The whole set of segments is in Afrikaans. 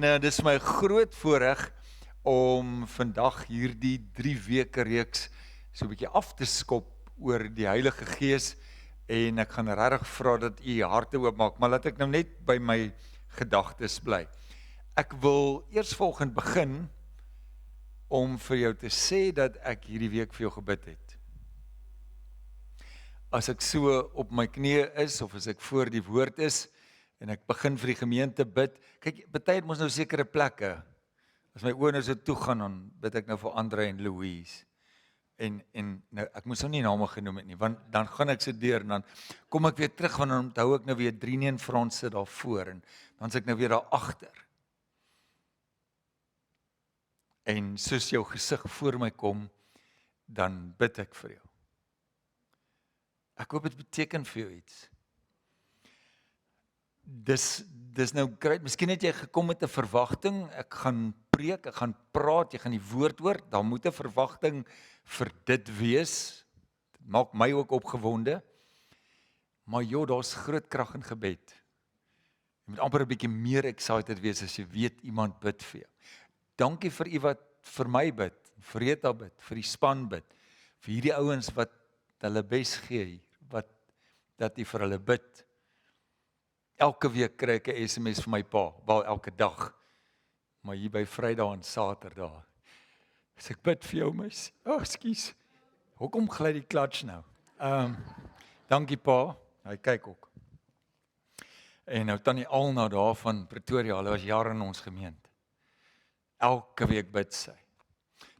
Dis my groot voorreg om vandag hierdie 3 weke reeks so 'n bietjie af te skop oor die Heilige Gees en ek gaan regtig vra dat u harte oopmaak, maar laat ek nou net by my gedagtes bly. Ek wil eersvolgend begin om vir jou te sê dat ek hierdie week vir jou gebid het. As ek so op my knieë is of as ek voor die woord is en ek begin vir die gemeente bid. Kyk, baie het mos nou sekere plekke. As my oë nou so toe gaan, dan bid ek nou vir Andre en Louise. En nou, ek moes nou nie name genoem het nie, want dan gaan ek so deur en dan kom ek weer terug, want dan onthou ek nou weer Drini en Frans sit daar voor en dan is ek nou weer daar agter. En soos jou gesig voor my kom, dan bid ek vir jou. Ek hoop dit beteken vir jou iets. Dis nou great, miskien het jy gekom met 'n verwagting, ek gaan preek, ek gaan praat, jy gaan die woord hoor, daar moet 'n verwagting vir dit wees, dit maak my ook opgewonde, maar joh, daar's groot krag in gebed, jy moet amper 'n bietjie meer excited wees as jy weet iemand bid vir jou. Dankie vir u wat vir my bid, vir Rita bid, vir die span bid, vir hierdie ouens wat hulle bes gee hier, dat u vir hulle bid. Elke week kry ek 'n SMS vir my pa, wel elke dag, maar hier by Vrydag en Saterdag. As ek bid vir jou, mys. Ekskuus. Hoekom gly die klats nou? Dankie pa, hy kyk ook. En nou tannie Alna daar van Pretoria, hulle was jare in ons gemeente. Elke week bid sy.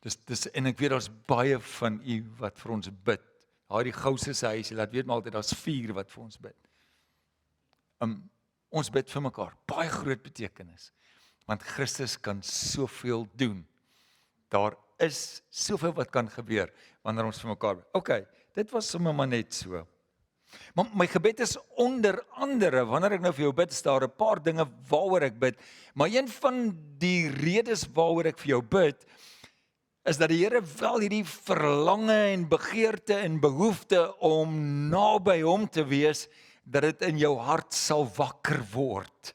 Dis en ek weet daar's baie van u wat vir ons bid. Daar die gouse se huis, laat weet maar altyd daar's 4 wat vir ons bid. Ons bid vir mekaar, baie groot betekenis, want Christus kan soveel doen. Daar is soveel wat kan gebeur, wanneer ons vir mekaar bid. Okay, dit was sommer maar net so. Maar my gebed is onder andere, wanneer ek nou vir jou bid, is daar 'n paar dinge waaroor ek bid, maar een van die redes waaroor ek vir jou bid, is dat die Here wel hierdie verlange en begeerte en behoefte om naby hom te wees, dat dit in jou hart sal wakker word,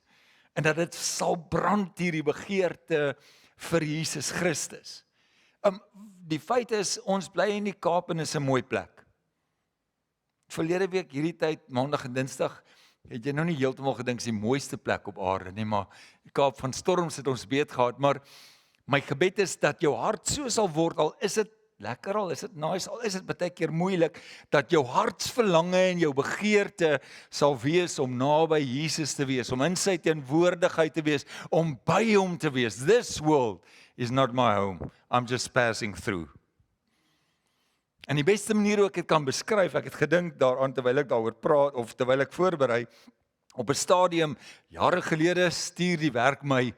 en dat dit sal brand hierdie begeerte vir Jesus Christus. Die feit is, ons bly in die Kaap en is 'n mooi plek. Verlede week, hierdie tyd, Maandag en Dinsdag, het jy nou nie heeltemal gedink is die mooiste plek op aarde nie, maar die Kaap van storms het ons beet gehad, maar my gebed is dat jou hart so sal word, al is dit lekker, al is dit nice, al is dit baie keer moeilik, dat jou hartsverlange en jou begeerte sal wees om naby Jesus te wees, om in sy teenwoordigheid te wees, om by hom te wees. This world is not my home, I'm just passing through. En die beste manier hoe ek dit kan beskryf, ek het gedink daaraan terwyl ek daaroor praat, of terwyl ek voorberei, op 'n stadium, jare gelede, stuur die werk my,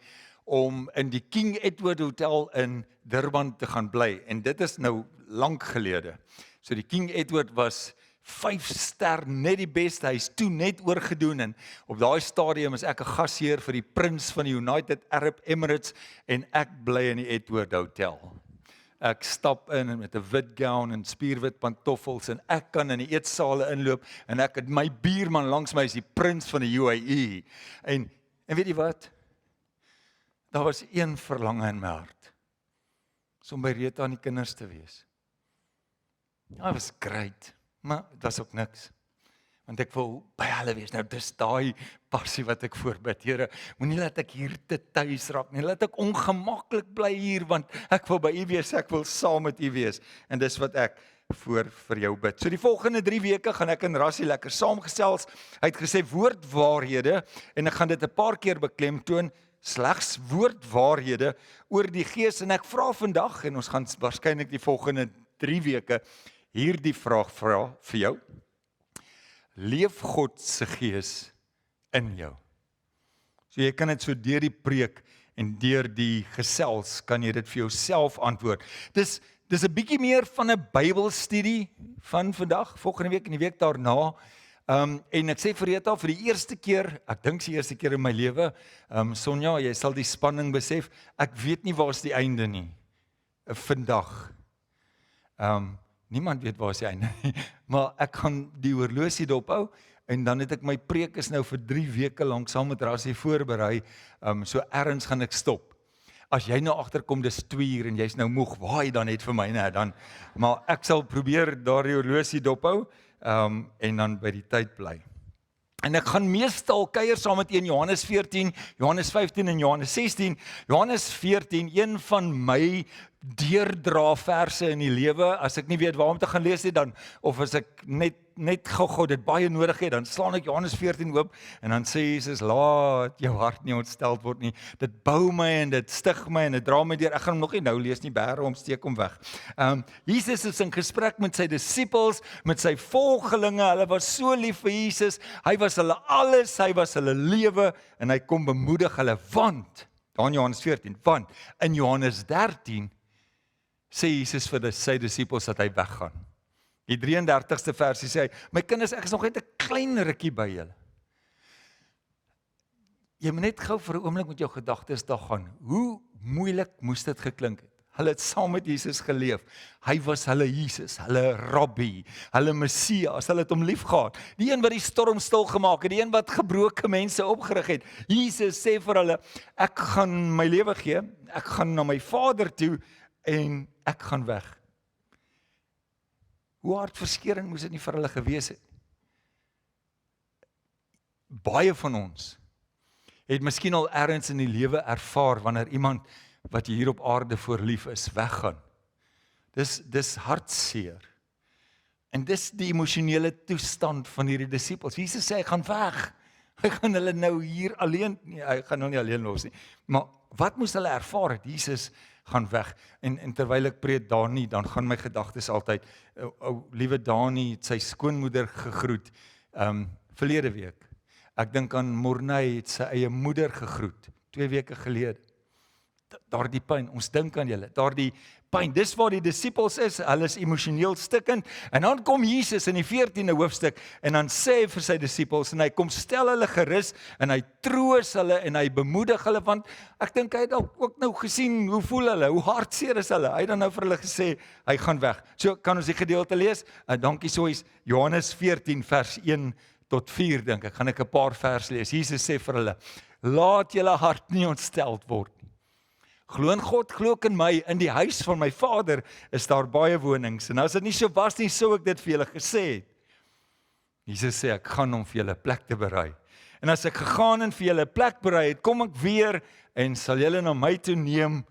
om in die King Edward Hotel in Durban te gaan bly, en dit is nou lank gelede. So die King Edward was 5 ster, net die beste, hy is toe net oorgedoen, en op daai stadium is ek 'n gasheer vir die prins van die United Arab Emirates, en ek bly in die Edward Hotel. Ek stap in met 'n wit gown en spierwit pantoffels, en ek kan in die eetsale inloop, en ek het my buurman langs my is die prins van die UAE, en weet jy wat? Daar was een verlange in my hart, om by Rita en die kinders te wees. Ja, was great, maar dit was ook niks, want ek wil by hulle wees. Nou, dis daai passie wat ek voorbid, Here, moenie laat ek hier te tuis raak nie, laat ek ongemaklik bly hier, want ek wil by u wees, ek wil saam met u wees, en dis wat ek vir jou bid. So die volgende 3 weke gaan ek en Rassie lekker saamgesels. Hy het gesê woordwaarhede, en ek gaan dit 'n paar keer beklemtoon, slegs woordwaarhede oor die Gees, en ek vra vandag, en ons gaan waarskynlik die volgende 3 weke hierdie vraag vra vir jou. Leef God se Gees in jou? So jy kan dit so deur die preek en deur die gesels, kan jy dit vir jouself antwoord. Dis 'n bietjie meer van 'n Bybelstudie van vandag, volgende week en die week daarna. En ek sê vir Rita, vir die eerste keer, ek dink die eerste keer in my lewe, Sonja, jy sal die spanning besef, ek weet nie waar is die einde nie, vandag. Niemand weet waar is die einde nie, maar ek gaan die horlosie dophou, En dan het ek my preek is nou vir 3 weke lank saam met Rassie voorberei, so ergens gaan ek stop. As jy nou agterkom dis 2 uur en jy's nou moeg, waai dan net vir my, nee, dan, maar ek sal probeer daardie horlosie dophou, en dan by die tyd bly. En ek gaan meestal kuier saam met Johannes 14, Johannes 15 en Johannes 16. Johannes 14, een van my deurdra verse in die lewe, as ek nie weet waar om te gaan lees nie, dan, of as ek net gou dit baie nodig het, dan slaan ek Johannes 14 oop, en dan sê Jesus, laat jou hart nie ontsteld word nie, dit bou my, en dit stig my, en dit dra my deur, ek gaan hom nog nie nou lees nie, bære hom, steek hom weg. Jesus is in gesprek met sy disippels, met sy volgelinge, hulle was so lief vir Jesus, hy was hulle alles, hy was hulle lewe, en hy kom bemoedig hulle, want, dan Johannes 14, want, in Johannes 13, sê Jesus vir sy disippels dat hy weggaan. Die 33ste versie sê hy, my kinders, ek is nog net 'n klein rukkie by julle. Jy moet net gou vir 'n oomblik met jou gedagtes daar gaan. Hoe moeilik moes dit geklink het? Hulle het saam met Jesus geleef. Hy was hulle Jesus, hulle Rabbi, hulle Messias, hulle het hom liefgehad. Die een wat die storm stil gemaak het, die een wat gebroke mense opgerig het. Jesus sê vir hulle, ek gaan my lewe gee, ek gaan na my Vader toe, en ek gaan weg. Hoe hartverskeurend moes dit nie vir hulle gewees het? Baie van ons het miskien al ergens in die lewe ervaar, wanneer iemand wat hier op aarde voor lief is, weggaan. Dis hartseer. En dis die emosionele toestand van hierdie disippels. Jesus sê, hy gaan weg. Hy gaan hulle nou hier alleen, nie, hy gaan nou nie alleen los nie. Maar wat moes hulle ervaar het? Jesus gaan weg. En terwyl ek preek Dani, dan gaan my gedagtes altyd, liewe Dani het sy skoonmoeder gegroet, verlede week. Ek dink aan Morney het sy eie moeder gegroet, 2 weke gelede. Daardie pyn, ons dink aan julle, daardie pyn, dis waar die disippels is, hulle is emosioneel stikkend, en dan kom Jesus in die 14de hoofstuk, en dan sê hy vir sy disippels, en hy kom stel hulle gerus, en hy troos hulle, en hy bemoedig hulle, want ek dink hy het ook nou gesien, hoe voel hulle, hoe hartseer is hulle, hy het dan nou vir hulle gesê, hy gaan weg. So kan ons die gedeelte lees, dankie Sois, Johannes 14 vers 1 tot 4 dink ek, gaan ek 'n paar vers lees. Jesus sê vir hulle, laat julle hart nie ontsteld word. Glo in God, glo ook in my, in die huis van my Vader is daar baie wonings, en as dit nie so was nie, sou ek dit vir julle gesê het. Jesus sê, ek gaan om vir julle plek te berei. En as ek gegaan en vir julle plek berei het, kom ek weer, en sal julle na my toe neem,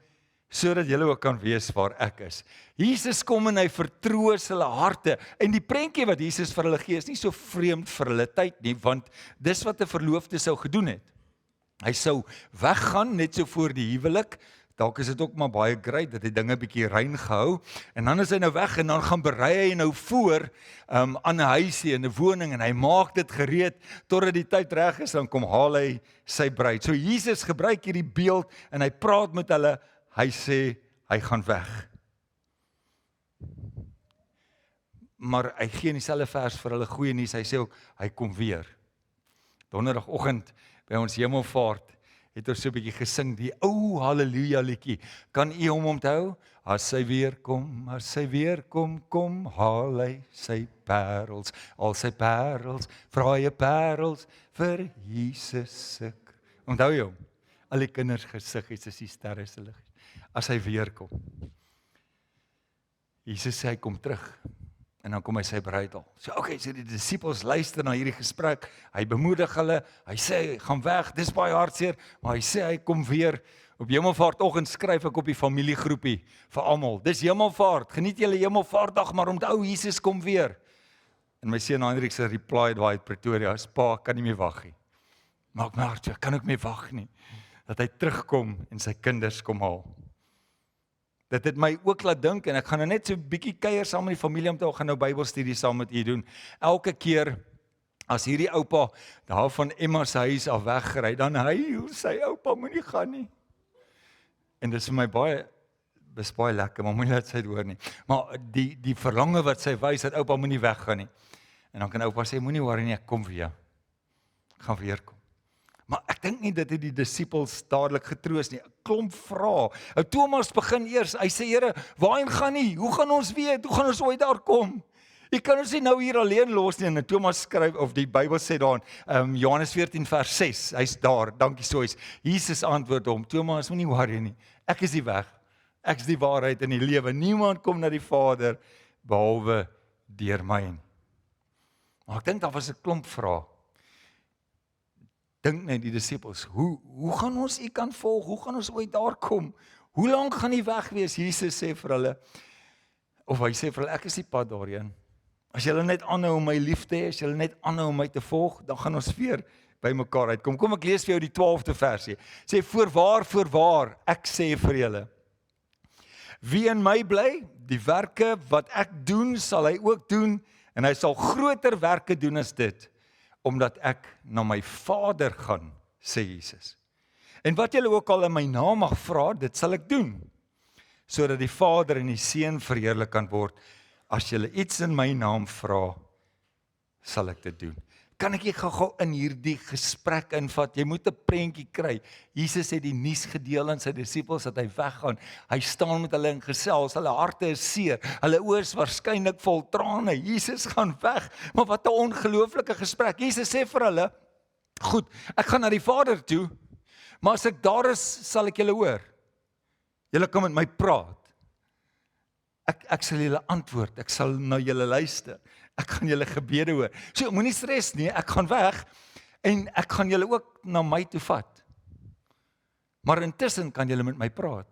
sodat julle ook kan wees waar ek is. Jesus kom en hy vertroos hulle harte, en die prentjie wat Jesus vir hulle gee, is nie so vreemd vir hulle tyd nie, want dis wat 'n verloofde sou gedoen het. Hy sou weggaan, net so voor die huwelik, dalk is dit ook maar baie great, dat hy dinge bietjie rein gehou, en dan is hy nou weg, en dan gaan berei hy nou voor, aan 'n huisie, en 'n woning, en hy maak dit gereed, totdat die tyd reg is, dan kom haal hy sy bruid. So Jesus gebruik hierdie beeld, en hy praat met hulle, hy sê, hy gaan weg. Maar hy gee in dieselfde vers vir hulle goeie nuus, hy sê ook, hy kom weer. Donderdagoggend, by ons hemelvaart, het ons so 'n bietjie gesing, die ou halleluja liedjie. Kan u hom onthou? As hy weer kom, kom, haal hy sy parels, al sy parels, fraaie parels, vir Jesus se. Onthou jy hom? Al die kinders gesiggies is die sterre se lig. As hy weer kom. Jesus sê hy kom terug. En dan kom hy sy bruid al. So so die disippels luister na hierdie gesprek, hy bemoedig hulle, hy sê hy gaan weg, dis baie hartseer, maar hy sê hy kom weer. Op Hemelvaartoggend skryf ek op die familiegroepie vir almal. Dis Hemelvaart, geniet julle Hemelvaartdag, maar onthou Jesus kom weer. En my seun Hendrik se reply daai uit Pretoria, pa kan nie meer wag nie. Maak my hart so, kan ook meer wag nie. Dat hy terugkom en sy kinders kom haal. Dit het my ook laat dink, en ek gaan nou net so 'n bietjie kuier saam met die familie, om te gaan nou Bybelstudie saam met u doen. Elke keer, as hierdie oupa daar van Emma se huis af weggery, dan hy, sy oupa moenie gaan nie. En dit is vir my baie lekker, maar moenie laat sy dit hoor nie. Maar die verlange wat sy wys, dat oupa moenie weggaan nie. En dan kan oupa sê, moenie worry nie, ek kom weer. Ek gaan weer kom. Maar ek dink nie dit het die disippels dadelik getroos nie. 'n Klomp vrae. Thomas begin eers. Hy sê, Here, waarheen gaan U? Hoe gaan ons weet? Hoe gaan ons ooit daar kom? Jy kan ons nie nou hier alleen los nie. En Thomas skryf, of die Bybel sê daar in Johannes 14 vers 6, hy's daar, dankie soos. Jesus antwoord hom, Thomas, moenie worry nie. Ek is die weg, ek is die waarheid en die lewe. Niemand kom na die Vader behalwe deur my. Maar ek dink daar was 'n klomp vrae. Dink net die disippels, hoe gaan ons U kan volg? Hoe gaan ons ooit daar kom? Hoe lank gaan U weg wees? Jesus sê vir hulle, of hy sê vir hulle, ek is die pad daarheen. As julle net aanhou om my lief te hê, as julle net aanhou om my te volg, dan gaan ons weer by mekaar uitkom. Kom ek lees vir jou die 12de versie. Sê, voorwaar, ek sê vir julle, wie in my bly, die werke wat ek doen, sal hy ook doen, en hy sal groter werke doen as dit, omdat ek na my Vader gaan, sê Jesus. En wat julle ook al in my naam mag vra, dit sal ek doen, sodat die Vader en die Seun verheerlik kan word. As julle iets in my naam vra, sal ek dit doen. Kan ek gou in hierdie gesprek invat? Jy moet 'n prentjie kry. Jesus het die nuus gedeel aan sy disippels dat hy weggaan. Hy staan met hulle in gesels, hulle harte is seer, hulle oë is waarskynlik vol trane. Jesus gaan weg, maar wat 'n ongelooflike gesprek. Jesus sê vir hulle, goed, ek gaan na die Vader toe, maar as ek daar is, sal ek julle hoor. Julle kan met my praat. Ek sal julle antwoord, ek sal na julle luister. Ek gaan julle gebede hoor. So, moenie stres nie, ek gaan weg en ek gaan julle ook na my toe vat. Maar intussen kan julle met my praat.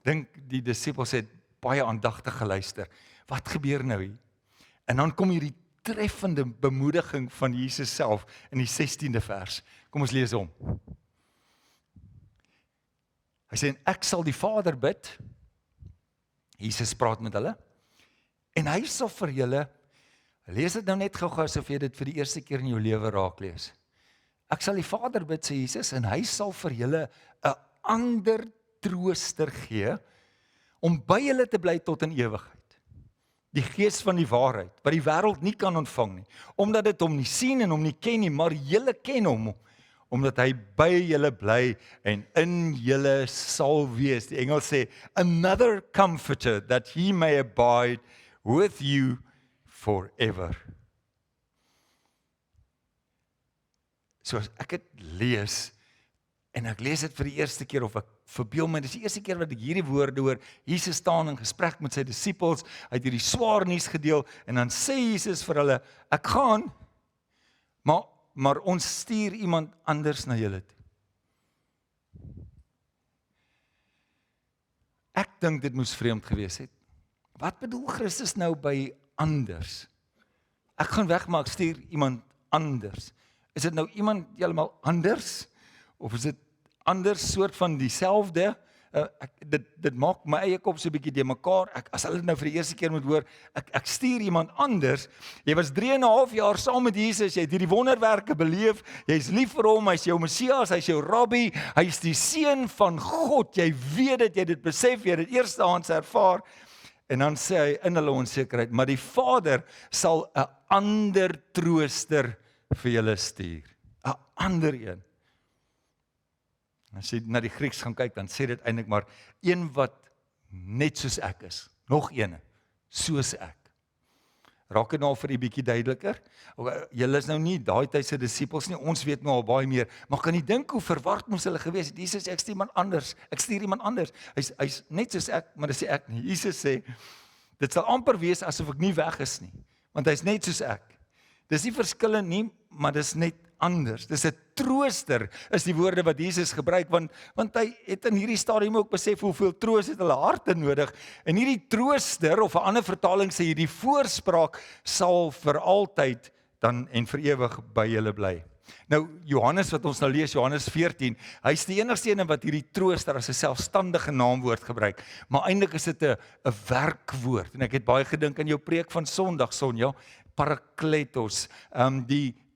Dink die disippels het baie aandagtig geluister. Wat gebeur nou hier? En dan kom hierdie treffende bemoediging van Jesus self in die 16de vers. Kom ons lees hom. Hy sê, ek sal die Vader bid. Jesus praat met hulle. En hy sal vir julle, lees dit nou net gou-gou asof jy dit vir die eerste keer in jou lewe raak lees. Ek sal die Vader bid, sê Jesus, en hy sal vir julle 'n ander trooster gee, om by julle te bly tot in ewigheid. Die Gees van die waarheid, wat die wêreld nie kan ontvang nie, omdat dit hom nie sien en hom nie ken nie, maar julle ken hom, omdat hy by julle bly en in julle sal wees. Die Engels sê, another comforter, that he may abide with you forever. So as ek dit lees, en ek lees dit vir die eerste keer, of ek verbeel my, dis die eerste keer wat ek hierdie woorde hoor, Jesus staan in gesprek met sy disippels, hy het hierdie swaar nuus gedeel, en dan sê Jesus vir hulle, ek gaan, maar ons stuur iemand anders na julle toe. Ek dink dit moes vreemd gewees het. Wat bedoel Christus nou by anders? Ek gaan weg, maar ek stuur iemand anders. Is dit nou iemand heeltemal anders? Of is dit anders soort van dieselfde? Dit maak my eie kop so 'n bietjie de mekaar. As hulle nou vir die eerste keer moet hoor, ek stuur iemand anders. Jy was 3,5 jaar saam met Jesus, jy het hierdie wonderwerke beleef, jy's lief vir hom, hy's jou Messias, hy's jou Rabbi, hy's die Seun van God. Jy weet dit, jy het dit besef, jy het dit eerstehands ervaar. En dan sê hy in hulle onsekerheid, maar die Vader sal 'n ander trooster vir julle stuur. 'n Ander een. As jy na die Grieks gaan kyk, dan sê dit eintlik maar een wat net soos ek is. Nog een, soos ek. Raak dit nou al vir 'n bietjie duideliker? Julle is nou nie daai tyd se disippels nie, ons weet nou al baie meer, maar kan jy dink hoe verward moes hulle gewees het? Jesus sê, ek stuur iemand anders. Hy's net soos ek, maar dis ek nie. Jesus sê, dit sal amper wees asof ek nie weg is nie, want hy's net soos ek. Dis nie verskillend nie, maar dis net anders. Dis 'n trooster, is die woorde wat Jesus gebruik, want hy het in hierdie stadium ook besef hoeveel troos het hulle harte nodig. En hierdie trooster, of 'n ander vertaling sê hierdie voorspraak, sal vir altyd dan en vir ewig by julle bly. Nou Johannes wat ons nou lees, Johannes 14, hy's die enigste een wat hierdie trooster as 'n selfstandige naamwoord gebruik, maar eintlik is dit 'n werkwoord. En ek het baie gedink aan jou preek van Sondag, Sonja, Parakletos,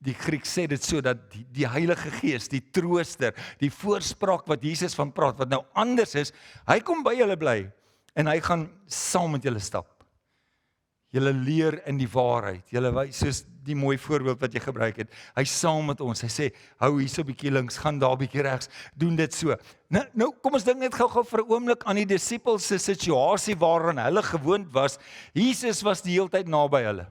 die Griek sê dit so, dat die Heilige Gees, die trooster, die voorspraak wat Jesus van praat, wat nou anders is, hy kom by julle bly, en hy gaan saam met julle stap. Julle leer in die waarheid. Julle wys, soos die mooi voorbeeld wat jy gebruik het. Hy is saam met ons. Hy sê, hou hier so 'n bietjie links, gaan daar 'n bietjie regs, doen dit so. Nou kom ons dink net gou-gou vir 'n oomblik aan die disippels se situasie waarin hulle gewoond was. Jesus was die hele tyd naby hulle.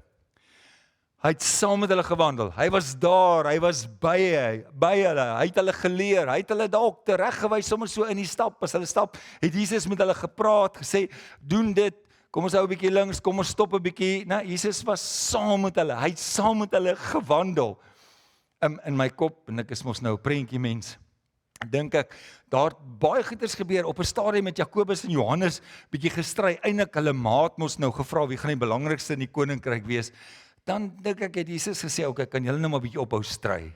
Hy het saam met hulle gewandel. Hy was daar, hy was by hulle. Hy het hulle geleer, hy het hulle dalk tereggewys sommer so in die stap. As hulle stap, het Jesus met hulle gepraat, gesê, doen dit. Kom ons hou 'n bietjie links, kom ons stop 'n bietjie. Nou, Jesus was saam met hulle. Hy het saam met hulle gewandel. In my kop, en ek is mos nou 'n prentjie mens, dink ek, daar het baie goeders gebeur. Op 'n stadium met Jakobus en Johannes bietjie gestry. Eindelik hulle maat mos nou gevra wie gaan die belangrikste in die koninkryk wees. Dan dink ek het Jesus gesê, okay, kan julle nou maar bietjie ophou stry.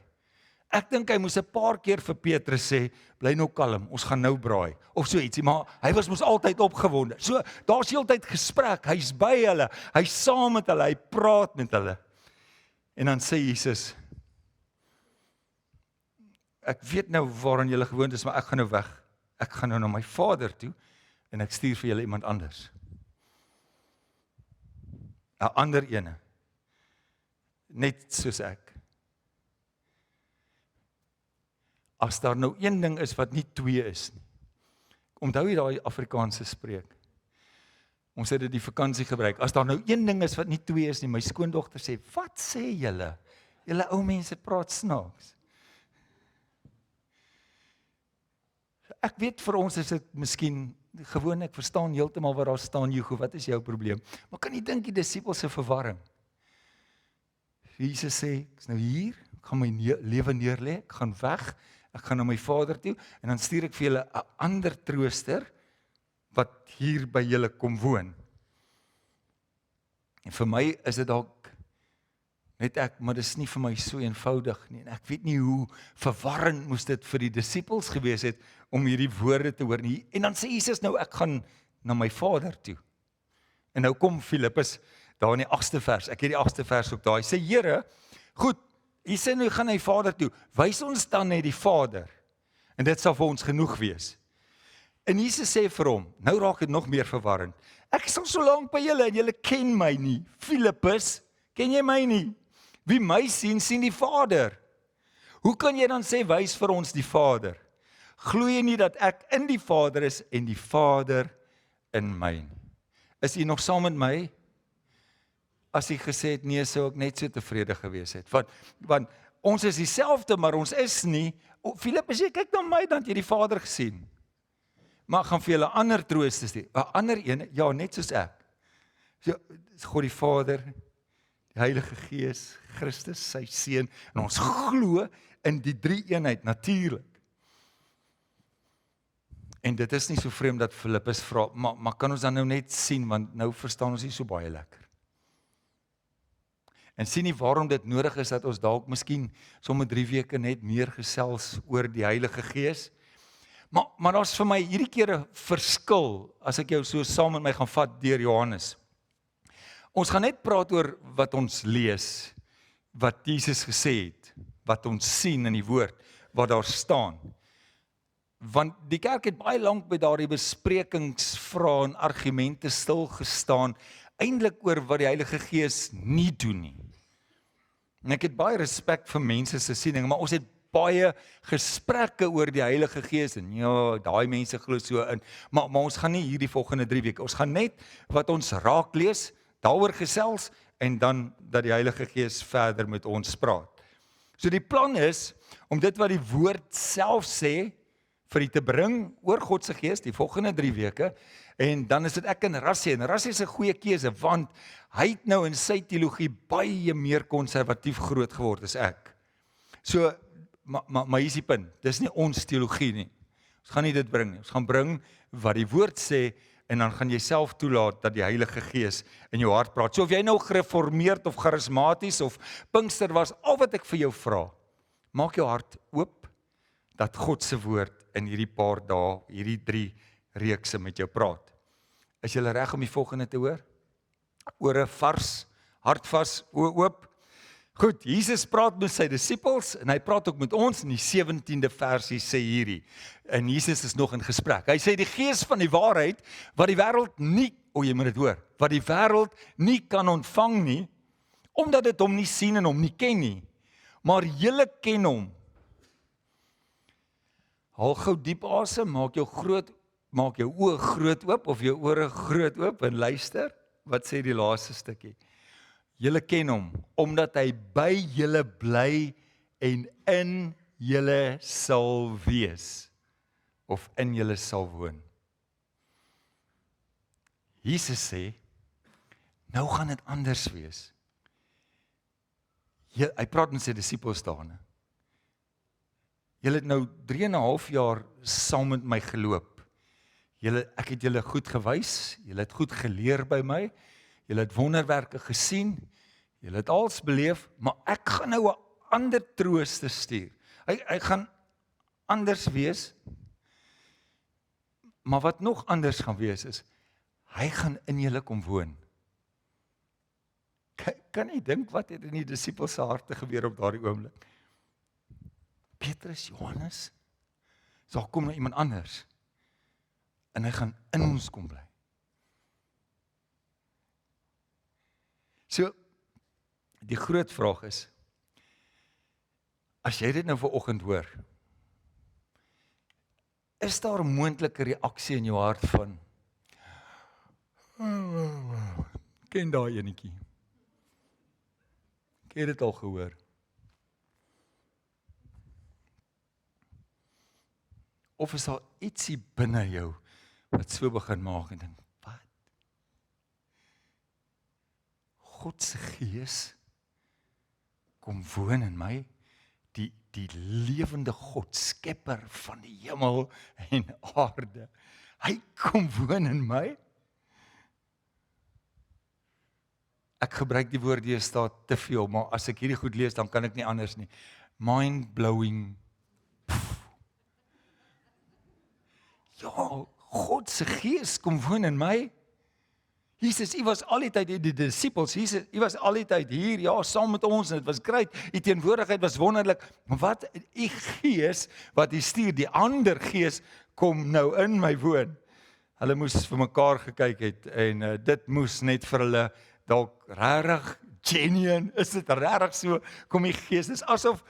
Ek dink hy moes 'n paar keer vir Petrus sê, bly nou kalm, ons gaan nou braai, of so ietsie, maar hy was mos altyd opgewonde. So, daar's heeltyd gesprek, hy's by hulle, hy's saam met hulle, hy praat met hulle. En dan sê Jesus, ek weet nou waaraan julle gewoond is, maar ek gaan nou weg. Ek gaan nou na my Vader toe, en ek stuur vir julle iemand anders. 'n Ander ene. Net soos ek. As daar nou een ding is wat nie twee is nie. Onthou jy daai Afrikaanse spreek? Ons het dit die vakansie gebruik. As daar nou een ding is wat nie twee is nie, my skoondogter sê, wat sê julle? Julle ou mense praat snaaks. Ek weet vir ons is dit miskien gewoon, ek verstaan heeltemal wat daar staan, Hugo, wat is jou probleem? Maar kan jy dink die disippels se verwarring? Jesus sê, ek is nou hier, ek gaan my lewe neerlê, ek gaan weg, ek gaan na my Vader toe, en dan stuur ek vir julle 'n ander trooster, wat hier by julle kom woon. En vir my is dit dalk, net ek, maar dit is nie vir my so eenvoudig nie, en ek weet nie hoe verwarrend moes dit vir die disippels gewees het, om hierdie woorde te hoor nie. En dan sê Jesus nou, ek gaan na my Vader toe. En nou kom Filippus, daar in die 8ste vers, ek het die 8ste vers ook daar, hy sê, Here, goed, hy sê nou, gaan na die Vader toe, wys ons dan net die Vader, en dit sal vir ons genoeg wees. En Jesus sê vir hom, nou raak dit nog meer verwarrend, ek is al so lank by julle, en julle ken my nie, Filippus, ken jy my nie? Wie my sien, sien die Vader. Hoe kan jy dan sê, wys vir ons die Vader? Glo jy nie dat ek in die Vader is, en die Vader in my nie? Is jy nog saam met my? As hy gesê het, nee, sou ek net so tevrede gewees het. Want ons is dieselfde, maar ons is nie. Filippus, jy kyk na my, dan het jy die Vader gesien. Maar ek gaan vir julle ander trooster stuur. 'n Ander een, ja, net soos ek. So, God die Vader, die Heilige Gees, Christus, sy Seun, en ons glo in die drie eenheid, natuurlik. En dit is nie so vreemd dat Filippus vra, maar kan ons dan nou net sien, want nou verstaan ons nie so baie lekker. En sien nie waarom dit nodig is dat ons dalk miskien sommer 3 weke net meer gesels oor die Heilige Gees. Maar daar's vir my hierdie keer 'n verskil, as ek jou so saam met my gaan vat deur Johannes. Ons gaan net praat oor wat ons lees, wat Jesus gesê het, wat ons sien in die woord, wat daar staan. Want die kerk het baie lank by daardie besprekingsvrae en argumente stil gestaan, eintlik oor wat die Heilige Gees nie doen nie. En ek het baie respek vir mense se siening, maar ons het baie gesprekke oor die Heilige Gees, en ja, daai mense glo so in, maar ons gaan nie hierdie volgende 3 weke, ons gaan net wat ons raak lees, daaroor gesels, en dan dat die Heilige Gees verder met ons praat. So die plan is, om dit wat die woord self sê, vir die te bring oor God se Gees, die volgende 3 weke, en dan is dit ek en Rassie, en Rassie is 'n goeie keuse, want hy het nou in sy teologie baie meer konservatief groot geword as ek. So, maar hier is die punt, dis nie ons teologie nie, ons gaan nie dit bring nie, ons gaan bring wat die woord sê, en dan gaan jy self toelaat dat die Heilige Gees in jou hart praat. So of jy nou gereformeerd of charismaties of Pinkster was, al wat ek vir jou vra, maak jou hart oop, dat God se woord in hierdie paar dae, hierdie 3 reekse met jou praat. Is jy reg om die volgende te hoor? Ore vars, hart vas, oë oop. Goed, Jesus praat met sy disippels, en hy praat ook met ons in die 17de versie sê hierdie. En Jesus is nog in gesprek. Hy sê die Gees van die waarheid, wat die wêreld nie jy moet dit hoor, wat die wêreld nie kan ontvang nie, omdat dit hom nie sien en hom nie ken nie, maar julle ken hom. Haal gou diep asem, maak jou oë groot oop, of jou ore groot oop, en luister, wat sê die laaste stukkie? Julle ken hom, omdat hy by julle bly, en in julle sal wees, of in julle sal woon. Jesus sê, nou gaan dit anders wees. Hy praat met sy disippels daarna. Julle het nou 3,5 jaar saam met my geloop. Ek het julle goed gewys, julle het goed geleer by my, julle het wonderwerke gesien, julle het alles beleef, maar ek gaan nou 'n ander trooster stuur. Hy gaan anders wees, maar wat nog anders gaan wees is, hy gaan in julle kom woon. Kan jy dink wat het in die disippels se harte gebeur op daardie oomblik? Petrus, Johannes, daar kom nou iemand anders, en hy gaan in ons kom bly. So, die groot vraag is, as jy dit nou vanoggend hoor, is daar 'n moontlike reaksie in jou hart van, ken daai enetjie? Ek het dit al gehoor. Of is daar ietsie binne jou, wat so begin maak en dink, wat? God se Gees kom woon in my, die lewende God, skepper van die hemel en aarde. Hy kom woon in my. Ek gebruik die woord deesdae te veel, maar as ek hierdie goed lees, dan kan ek nie anders nie. Mind-blowing. Ja, God se Gees kom woon in my. Jesus, U was al die tyd die disippels, Jesus, U was al die tyd hier, ja, saam met ons, en dit was great, U teenwoordigheid was wonderlik, maar wat, U Gees, wat U stuur, die ander Gees, kom nou in my woon. Hulle moes vir mekaar gekyk het, en dit moes net vir hulle, dalk regtig genuine, is dit regtig so, kom die Gees, dis asof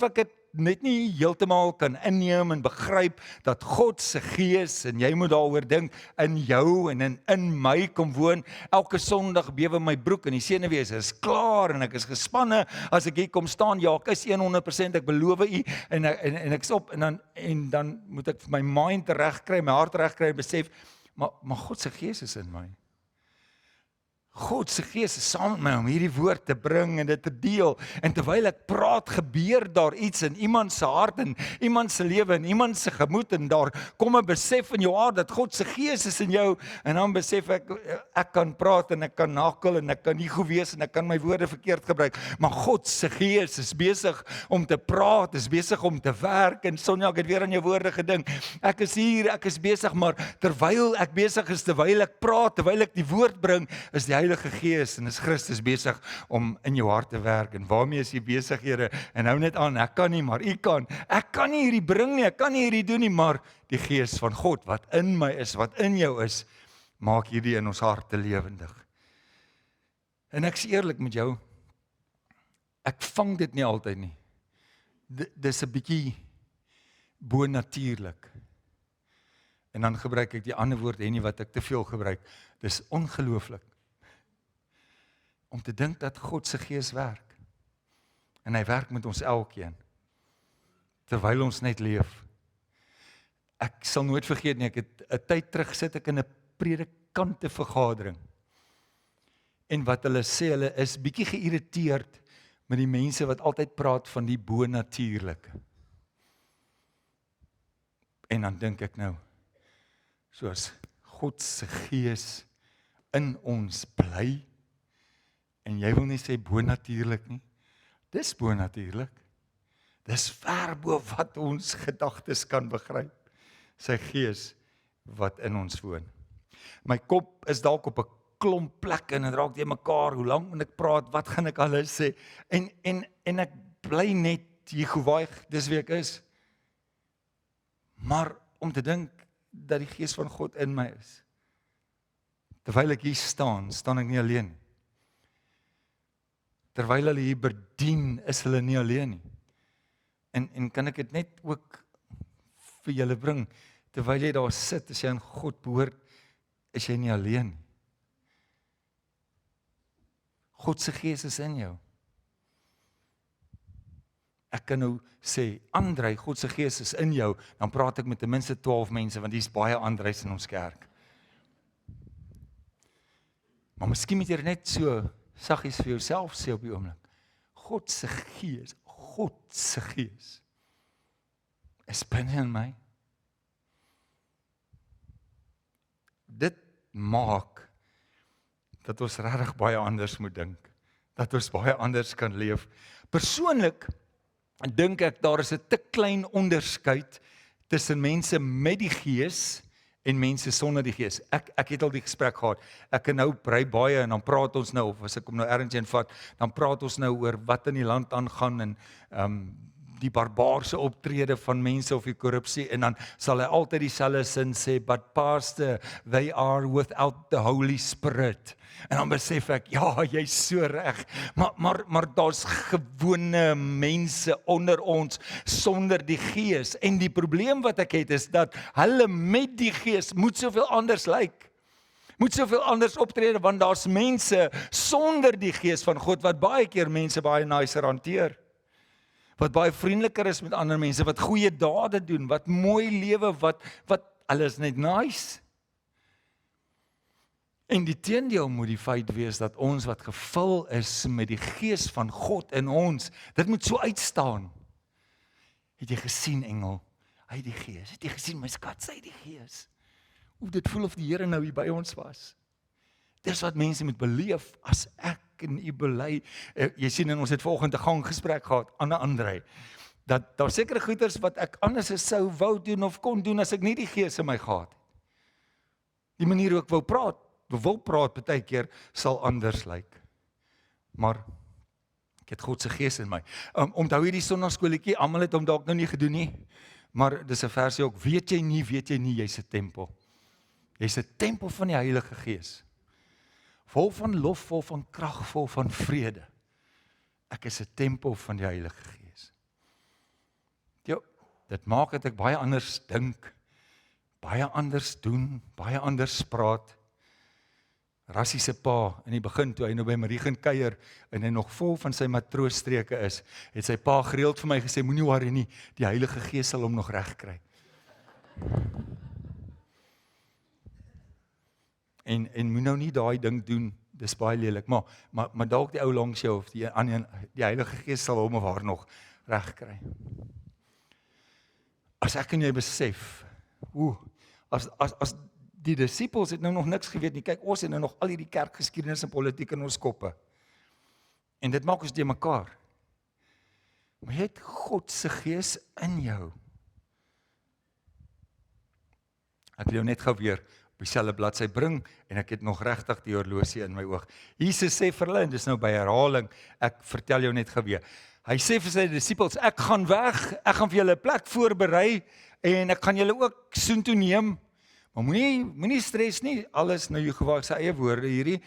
ek het net nie heeltemal kan inneem en begryp, dat God se Gees, en jy moet daaroor dink, in jou en in my kom woon, elke Sondag bewe my broek, en die senuwees is klaar, en ek is gespanne, as ek hier kom staan, ja, ek is 100%, ek beloof U, en ek is op, en dan moet ek my mind regkry, my hart regkry, besef, maar God se Gees is in my. God se Gees is saam met my om hierdie woord te bring en dit te deel. En terwyl ek praat, gebeur daar iets in iemand se hart en iemand se lewe en iemand se gemoed en daar kom 'n besef in jou hart dat God se Gees is in jou en dan besef ek kan praat en ek kan nakkel en ek kan nie goed wees en ek kan my woorde verkeerd gebruik. Maar God se Gees is besig om te praat, is besig om te werk en Sonja, ek het weer aan jou woorde gedink. Ek is hier, ek is besig, maar terwyl ek besig is, terwyl ek praat, terwyl ek die woord bring, is die Heilige Gees en is Christus besig om in jou hart te werk. En waarmee is jy besig, Here? En hou net aan, ek kan nie, maar U kan. Ek kan nie hierdie bring nie, ek kan nie hierdie doen nie, maar die Gees van God wat in my is, wat in jou is, maak hierdie in ons harte lewendig. En ek is eerlik met jou, ek vang dit nie altyd nie. Dis 'n bietjie bonatuurlik. En dan gebruik ek die ander woord en nie wat ek te veel gebruik. Dis ongelooflik. Om te dink dat God se Gees werk. En hy werk met ons elkeen. Terwyl ons net leef. Ek sal nooit vergeet nie, ek het 'n tyd terug sit ek in 'n predikante vergadering. En wat hulle sê, hulle is bietjie geïrriteerd met die mense wat altyd praat van die bonatuurlike. En dan dink ek nou, soos God se Gees in ons bly, en jy wil nie sê bonatuurlik nie, dis bonatuurlik. Dis ver bo wat ons gedagtes kan begryp. Sy Gees wat in ons woon. My kop is dalk op 'n klomp plekke en dit raak te mekaar, hoe lank moet ek praat, wat gaan ek alles sê, en ek bly net Jehovah, dis wie ek is. Maar om te dink dat die Gees van God in my is, Terwyl ek hier staan ek nie alleen nie. Terwyl hulle hier bedien, is hulle nie alleen nie. En kan ek dit net ook vir julle bring, terwyl jy daar sit, as jy aan God behoort, is jy nie alleen nie. God se Gees is in jou. Ek kan nou sê, Andrei, God se Gees is in jou, dan praat ek met ten minste 12 mense, want hier's baie Andreis in ons kerk. Maar miskien moet jy net so saggies vir jouself sê op die oomblik. God se Gees is binne in my. Dit maak dat ons regtig baie anders moet dink. Dat ons baie anders kan leef. Persoonlik dink ek daar is 'n te klein onderskeid tussen mense met die Gees en mense sonder die Gees. Ek het al die gesprek gehad. Ek kan nou brei baie en dan praat ons nou, of as ek kom nou ergens in vat, dan praat ons nou oor wat in die land aangaan en die barbaarse optrede van mense of die korrupsie, en dan sal hy altyd dieselfde sin sê, but pastor, they are without the Holy Spirit. En dan besef ek, ja, jy's so reg, maar daar's gewone mense onder ons sonder die Gees, en die probleem wat ek het is dat hulle met die Gees moet soveel anders lyk. Moet soveel anders optrede, want daar's mense sonder die Gees van God wat baie keer mense baie nicer hanteer. Wat baie vriendeliker is met ander mense, wat goeie dade doen, wat mooi lewe, wat hulle is net nice. En die teendeel moet die feit wees dat ons wat gevul is met die Gees van God in ons, dit moet so uitstaan. Het jy gesien, engel? Hy het die Gees. Het jy gesien, my skat, sy het die Gees. Hoe dit voel of die Here nou hier by ons was. Dis wat mense moet beleef as ek en u bely. Jy sien, en ons het vanoggend 'n gang gesprek gehad, Andrei, dat daar sekere goeders wat ek anders sou wou doen of kon doen as ek nie die Gees in my gehad het. Die manier hoe ek wil praat baie keer sal anders lyk. Maar ek het God se Gees in my. Onthou hierdie sondagskoolletjie, almal het hom dalk nou nie gedoen nie, maar dis 'n versie ook, weet jy nie, jy's 'n tempel. Jy's 'n tempel van die Heilige Gees. Vol van lof, vol van krag, vol van vrede. Ek is 'n tempel van die Heilige Gees. Jo, dit maak dat ek baie anders dink, baie anders doen, baie anders praat. Rassie se pa, in die begin toe hy nou by Marie gaan kuier en hy nog vol van sy matroosstreke is, het sy pa gereeld vir my gesê, moenie worry nie, die Heilige Gees sal hom nog reg kry. En moet nou nie daai ding doen, dis baie lelik, maar dalk die ou langs jou of die Heilige Gees sal hom of haar nog reg kry. As ek en jy besef, as die disippels het nou nog niks geweet nie, kyk, ons het nou nog al hierdie kerkgeskiedenis en politiek in ons koppe. En dit maak ons te mekaar. Maar jy het God se Gees in jou. Ek wil jou net gou weer op dieselfde bladsy bring, en ek het nog regtig die horlosie in my oog. Jesus sê vir hulle, en dis nou by herhaling, ek vertel jou net gou weer. Hy sê vir sy disippels, ek gaan weg, ek gaan vir julle 'n plek voorberei, en ek gaan julle ook soontoe neem. Maar moenie stres nie, alles nou Jehovah se eie woorde hierdie.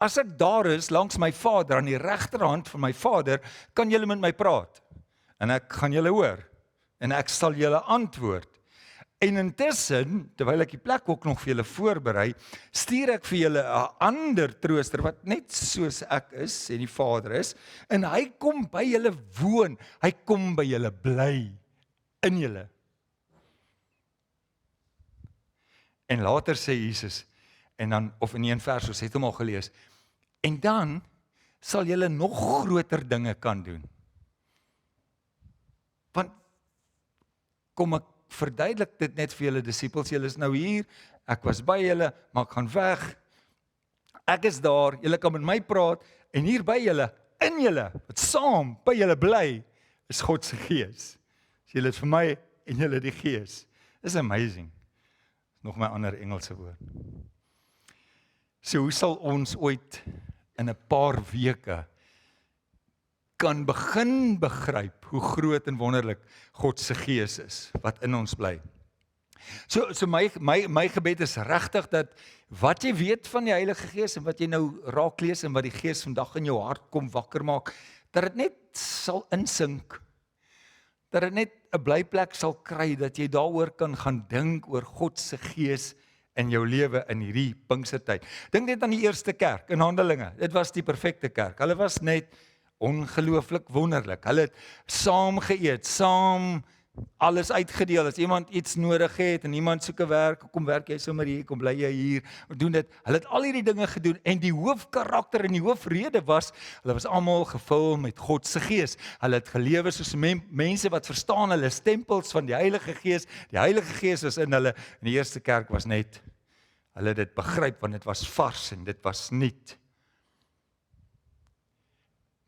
As ek daar is, langs my Vader, aan die regterhand van my Vader, kan julle met my praat. En ek gaan julle hoor. En ek sal julle antwoord. En intussen, terwyl ek die plek ook nog vir julle voorberei, stuur ek vir julle 'n ander trooster, wat net soos ek is, en die Vader is, en hy kom by julle woon, hy kom by julle bly, in julle. En later sê Jesus, en dan, of in een vers, ons het hom al gelees, en dan sal julle nog groter dinge kan doen. Want, kom ek verduidelik dit net vir julle disippels, julle is nou hier, ek was by julle, maar ek gaan weg, ek is daar, julle kan met my praat, en hier by julle, in julle, wat saam by julle bly, is God se Gees. Julle is vir my, en julle die Gees. Dis amazing. Nog my ander Engelse woord. So hoe sal ons ooit in 'n paar weke kan begin begryp hoe groot en wonderlik God se Gees is wat in ons bly? So my gebed is regtig dat wat jy weet van die Heilige Gees en wat jy nou raak lees en wat die Gees vandag in jou hart kom wakker maak, dat dit net sal insink. Dat dit net 'n blyplek sal kry, dat jy daaroor kan gaan dink oor God se Gees in jou lewe in hierdie Pinkstertyd. Dink net aan die eerste kerk in Handelinge. Dit was die perfekte kerk. Hulle was net ongelooflik wonderlik. Hulle het saam geëet, saam alles uitgedeel. As iemand iets nodig het en iemand soek 'n werk, kom werk jy sommer hier, kom bly jy hier, doen dit. Hulle het al hierdie dinge gedoen en die hoofkarakter en die hoofrede was, hulle was almal gevul met God se Gees. Hulle het gelewe soos mense wat verstaan, hulle is tempels van die Heilige Gees. Die Heilige Gees is in hulle. En die eerste kerk was net, hulle het dit begryp want dit was vars en dit was nuut.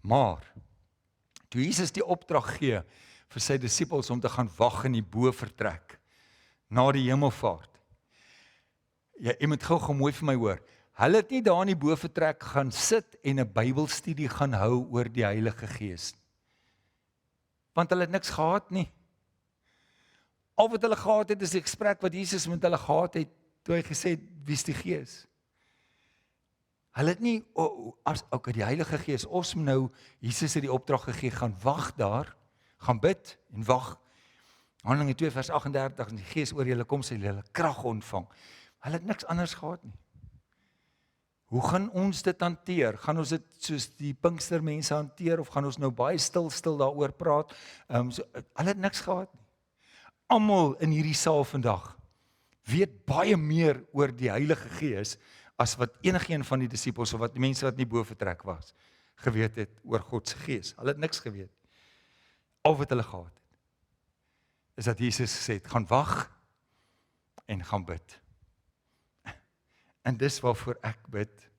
Maar toe Jesus die opdrag gee vir sy disippels om te gaan wag in die bovertrek na die hemelvaart. Ja, jy moet gou mooi vir my hoor. Hulle het nie daar in die bovertrek gaan sit en 'n Bybelstudie gaan hou oor die Heilige Gees. Want hulle het niks gehad nie. Al wat hulle gehad het is die gesprek wat Jesus met hulle gehad het toe hy gesê het, wie is die Gees? Hulle het nie ook die Heilige Gees, ons moet nou, Jesus het die opdrag gegee, gaan wag daar, gaan bid en wag. Handelinge 2 vers 38, en die Gees oor julle kom, sal julle krag ontvang. Hulle het niks anders gehad nie. Hoe gaan ons dit hanteer? Gaan ons dit soos die Pinkstermense hanteer, of gaan ons nou baie stil daaroor praat? Hulle het niks gehad nie. Almal in hierdie saal vandag weet baie meer oor die Heilige Gees, as wat enigeen van die disippels, of wat die mense wat nie bo vertrek was, geweet het oor God se Gees. Hulle het niks geweet. Al wat hulle gehad het, is dat Jesus gesê het, gaan wag en gaan bid. En dis waarvoor ek bid,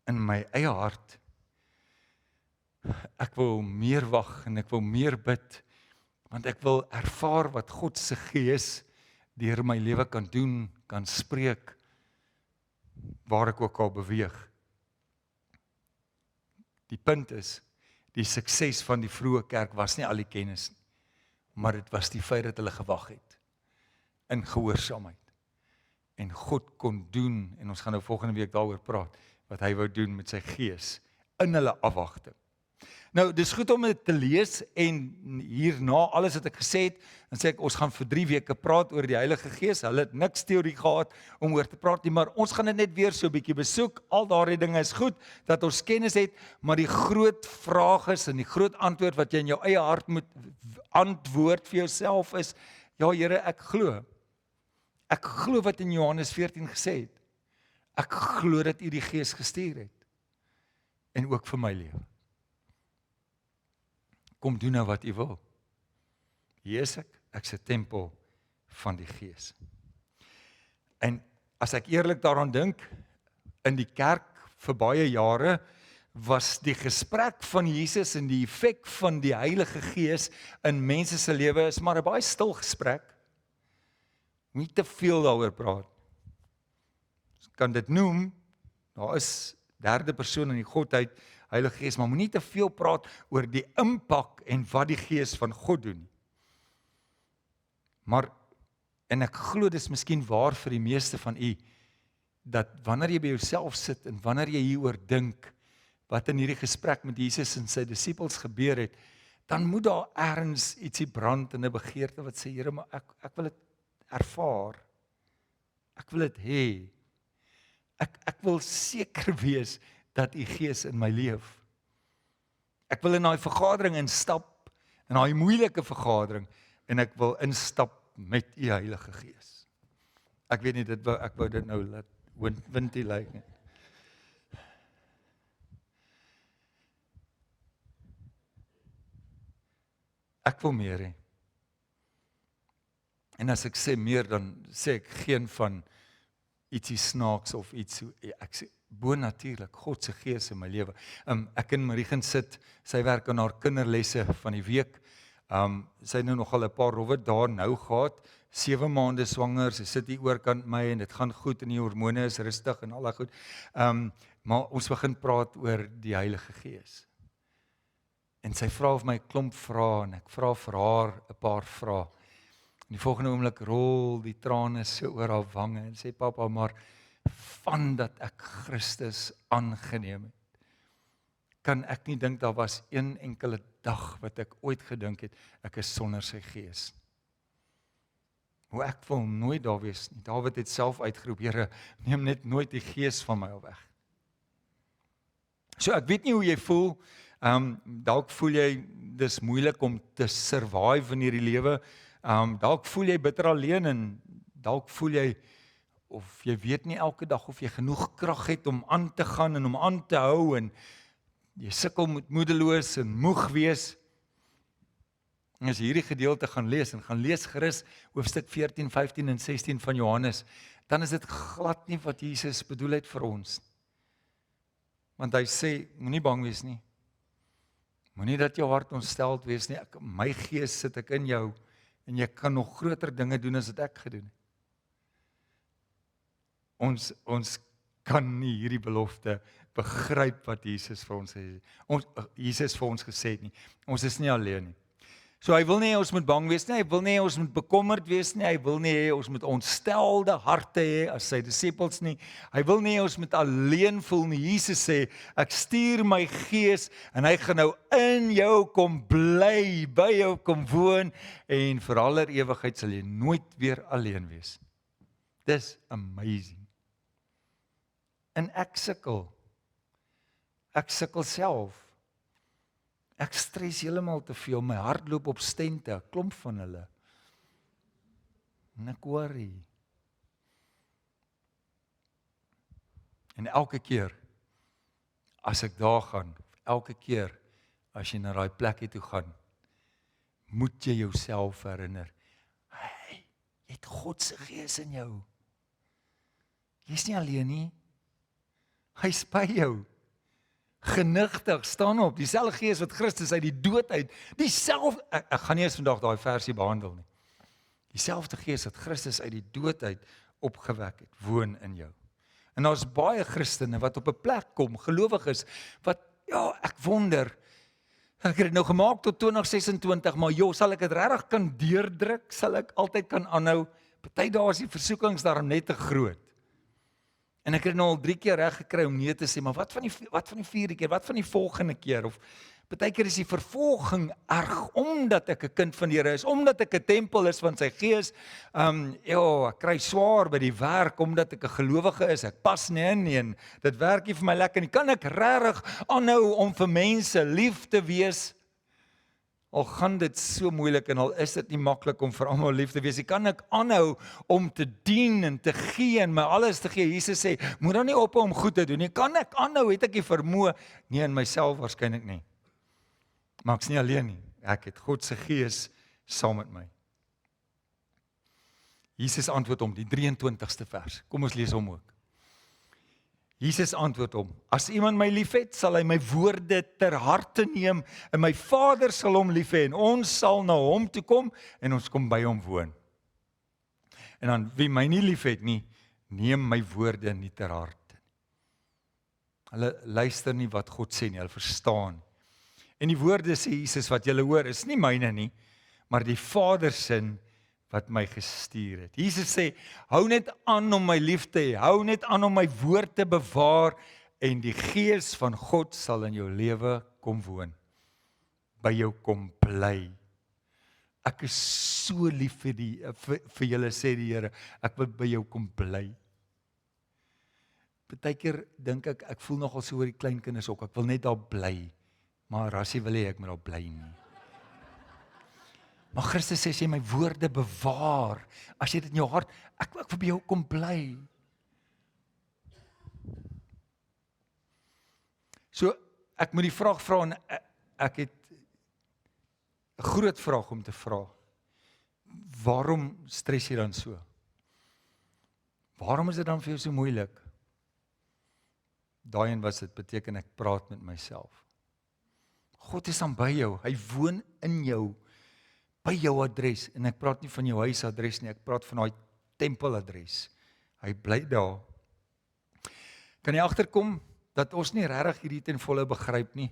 in my eie hart. Ek wil meer wag en ek wil meer bid, want ek wil ervaar wat God se Gees deur my lewe kan doen, kan spreek, waar ek ook al beweeg. Die punt is, die sukses van die vroeë kerk was nie al die kennis nie, maar dit was die feit dat hulle gewag het, in gehoorsaamheid. En God kon doen, en ons gaan nou volgende week daaroor praat, wat hy wou doen met sy Gees, in hulle afwagting. Nou, dis goed om dit te lees, en hierna alles wat ek gesê het, dan sê ek, ons gaan vir 3 weke praat oor die Heilige Gees. Hulle het niks teorie gehad om oor te praat nie, maar ons gaan dit net weer so 'n bietjie besoek. Al daardie dinge is goed, dat ons kennis het, maar die groot vraag is, en die groot antwoord wat jy in jou eie hart moet antwoord vir jouself is, ja Here, ek glo. Ek glo wat in Johannes 14 gesê het. Ek glo dat U die Gees gestuur het. En ook vir my lewe. Kom doen nou wat U wil. Hier is ek's 'n tempel van die Gees. En as ek eerlik daaraan dink, in die kerk vir baie jare, was die gesprek van Jesus en die effek van die Heilige Gees in mense se lewe is maar 'n baie stil gesprek. Nie te veel daaroor praat. Ons kan dit noem, daar is derde persoon in die Godheid, Heilige Gees, maar moenie te veel praat oor die impak en wat die Gees van God doen. Maar, en ek glo dis miskien waar vir die meeste van u, dat wanneer jy by jouself sit en wanneer jy hieroor dink, wat in hierdie gesprek met Jesus en sy disippels gebeur het, dan moet daar ergens ietsie brand in 'n begeerte wat sê, Here, maar ek wil dit ervaar. Ek wil dit hê. Ek wil seker wees dat U Gees in my leef. Ek wil in daai vergadering instap, in daai moeilike vergadering, en ek wil instap met U Heilige Gees. Ek weet nie, ek wou dit nou laat ventilate nie. Ek wil meer hê. En as ek sê meer, dan sê ek geen van ietsie snaaks of iets, ek sê bonatuurlik, God se Gees in my lewe. Ek en Marie sit, sy werk aan haar kinderlesse van die week. Sy het nou nogal 'n paar rowwe daar nou gehad, 7 maande swanger, sy sit hier oorkant my en dit gaan goed en die hormone is rustig en al daai goed. Maar ons begin praat oor die Heilige Gees. En sy vra vir my 'n klomp vrae en ek vra vir haar 'n paar vrae. En die volgende oomblik rol die trane so oor haar wange en sê pappa, maar van dat ek Christus aangeneem het, kan ek nie dink daar was een enkele dag wat ek ooit gedink het ek is sonder sy gees. Hoe ek wil nooit daar wees nie. Dawid het self uitgeroep, Here, neem net nooit die gees van my weg. So ek weet nie hoe jy voel, dalk voel jy, dis moeilik om te survive in hierdie lewe, dalk voel jy bitter alleen en dalk voel jy, of jy weet nie elke dag of jy genoeg krag het om aan te gaan en om aan te hou en jy sukkel met moedeloos en moeg wees. En as jy hierdie gedeelte gaan lees gerus hoofstuk 14, 15 en 16 van Johannes, dan is dit glad nie wat Jesus bedoel het vir ons. Want hy sê, moenie bang wees nie. Moenie dat jou hart ontsteld wees nie. My gees sit ek in jou en jy kan nog groter dinge doen as wat ek gedoen het. Ons kan nie hierdie belofte begryp wat Jesus vir ons gesê het nie. Ons is nie alleen nie. So hy wil nie hê ons moet bang wees nie, hy wil nie hê ons moet bekommerd wees nie, hy wil nie hê ons moet ontstelde harte hê as sy disippels nie, hy wil nie hê ons moet alleen voel nie. Jesus sê, ek stuur my gees en hy gaan nou in jou kom bly, by jou kom woon en vir aller ewigheid sal jy nooit weer alleen wees. Dis amazing. En ek sukkel self. Ek stres heeltemal te veel, my hart loop op stente, 'n klomp van hulle. En ek worry. En elke keer, as ek daar gaan, elke keer, as jy na daai plekke toe gaan, moet jy jouself herinner, hey, jy het God se gees in jou. Jy's nie alleen nie. Hy's by jou. Genigtig, staan op, dieselfde gees wat Christus uit die dood uit, ek gaan nie eens vandag daai versie behandel nie. Dieselfde gees wat Christus uit die dood uit opgewek het, woon in jou. En daar's baie Christene wat op 'n plek kom, gelowiges, wat, ja, ek wonder, ek het dit nou gemaak tot 2026, maar sal ek dit regtig kan deurdruk, sal ek altyd kan aanhou, party dae is die versoekings daarom net te groot. En ek het nou al 3 keer reg gekry om nee te sê, maar wat van die 4de keer, wat van die volgende keer, of baie keer is die vervolging erg, omdat ek 'n kind van die Here is, omdat ek 'n tempel is van sy gees, ek kry swaar by die werk, omdat ek 'n gelowige is, ek pas nie in nie, en dit werk nie vir my lekker nie, kan ek regtig aanhou om vir mense lief te wees, al gaan dit so moeilik en al is dit nie maklik om vir almal lief te wees, kan ek aanhou om te dien en te gee en my alles te gee. Jesus sê, moet dan nie ophou om goed te doen nie. Kan ek aanhou, het ek die vermoë? Nee, in myself waarskynlik nie. Maar ek's nie alleen nie. Ek het God se gees saam met my. Jesus antwoord hom, die 23ste vers. Kom ons lees hom ook. Jesus antwoord hom, as iemand my liefhet, sal hy my woorde ter harte neem en my Vader sal hom lief hê en ons sal na hom toe kom en ons kom by hom woon. En dan wie my nie liefhet nie, neem my woorde nie ter harte. Hulle luister nie wat God sê nie, hulle verstaan. En die woorde sê Jesus wat julle hoor is nie myne nie, maar die Vader se wat my gestuur het. Jesus sê, hou net aan om my lief te hê, hou net aan om my woord te bewaar en die gees van God sal in jou lewe kom woon, by jou kom bly. Ek is so lief vir julle, sê die Here, ek wil by jou kom bly. Partykeer dink ek voel nogal so oor die kleinkinders ook, ek wil net daar bly, maar Rassie wil hê ek moet daar bly nie. Maar Christus sê, as jy my woorde bewaar, as jy dit in jou hart, ek wil by jou kom bly. So, ek moet die vraag vra, en ek het 'n groot vraag om te vra. Waarom stres jy dan so? Waarom is dit dan vir jou so moeilik? Daarin was dit beteken ek praat met myself. God is dan by jou, hy woon in jou, by jou adres, en ek praat nie van jou huisadres nie, ek praat van daai tempeladres. Hy bly daar. Kan jy agterkom dat ons nie regtig hierdie ten volle begryp nie,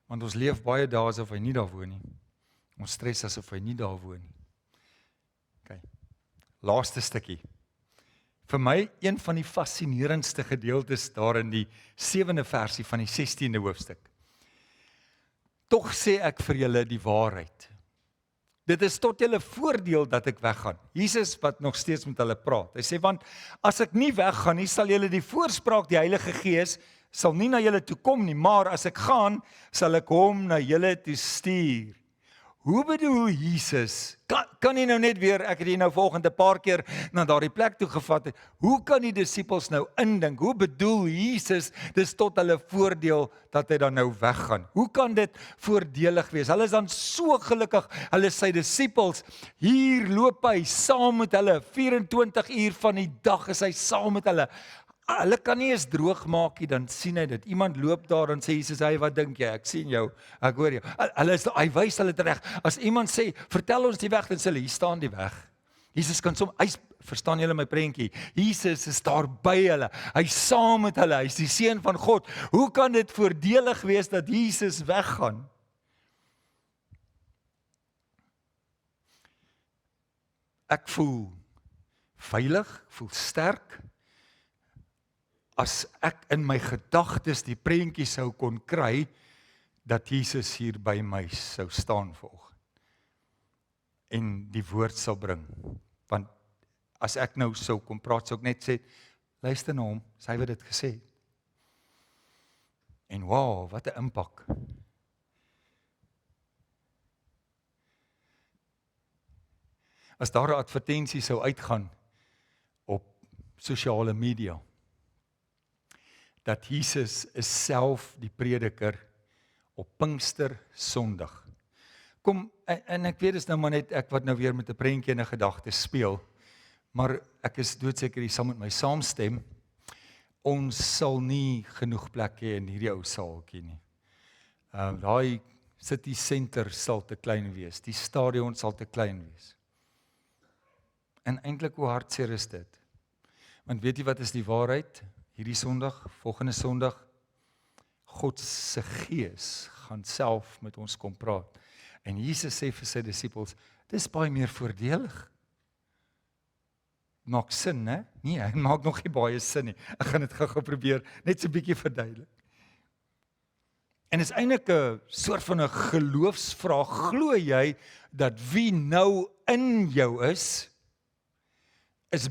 want ons leef baie dae asof hy nie daar woon nie. Ons stres asof hy nie daar woon nie. Okay. laaste stukkie. Vir my, een van die fascinerendste gedeeltes daar in die 7de versie van die 16de hoofstuk. Tog sê ek vir julle die waarheid. Dit is tot julle voordeel dat ek weggaan. Jesus wat nog steeds met hulle praat. Hy sê, want as ek nie weggaan nie, sal julle die voorspraak, die Heilige Gees, sal nie na julle toe kom nie, maar as ek gaan, sal ek hom na julle toe stuur. Hoe bedoel Jesus? Kan jy nou net weer, ek het hier nou volgende 'n paar keer na daardie plek toe gevat het, hoe kan die disippels nou indink? Hoe bedoel Jesus, dis tot hulle voordeel dat hy dan nou weggaan? Hoe kan dit voordelig wees? Hulle is dan so gelukkig, hulle is sy disippels, hier loop hy saam met hulle, 24 uur van die dag is hy saam met hulle. Hulle kan nie eens droog maak nie, dan sien hy dit. Iemand loop daar en sê Jesus, hy, wat dink jy? Ek sien jou, ek hoor jou. Hy wys hulle reg. As iemand sê, vertel ons die weg, dan sê hulle, hier staan die weg. Jesus kan verstaan julle my prentjie? Jesus is daar by hulle. Hy's saam met hulle. Hy's die seun van God. Hoe kan dit voordelig wees dat Jesus weggaan? Ek voel veilig, voel sterk. As ek in my gedagtes die prentjie sou kon kry, dat Jesus hier by my sou staan vanoggend. En die woord sal bring. Want as ek nou sou kom praat, sou ek net sê, luister na hom, sy het dit gesê. En wow, wat 'n impak. As daar 'n advertensie sou uitgaan op sosiale media, dat Jesus is self die prediker op Pinkster Sondag. Kom, en ek weet, is nou maar net ek wat nou weer met 'n prentjie en 'n gedagte speel, maar ek is doodseker jy sal met my saamstem, ons sal nie genoeg plek hê in hierdie ou saaltjie nie. Daai city center sal te klein wees, die stadion sal te klein wees. En eintlik hoe hartseer is dit? Want weet jy wat is die waarheid? Hierdie Sondag, volgende Sondag, God se Gees gaan self met ons kom praat. En Jesus sê vir sy disippels, dis baie meer voordelig. Maak sin, né? Nee, hy maak nog nie baie sin nie. Ek gaan dit gou probeer, net so 'n bietjie verduidelik. En is eintlik 'n soort van 'n geloofsvraag. Glo jy dat wie nou in jou is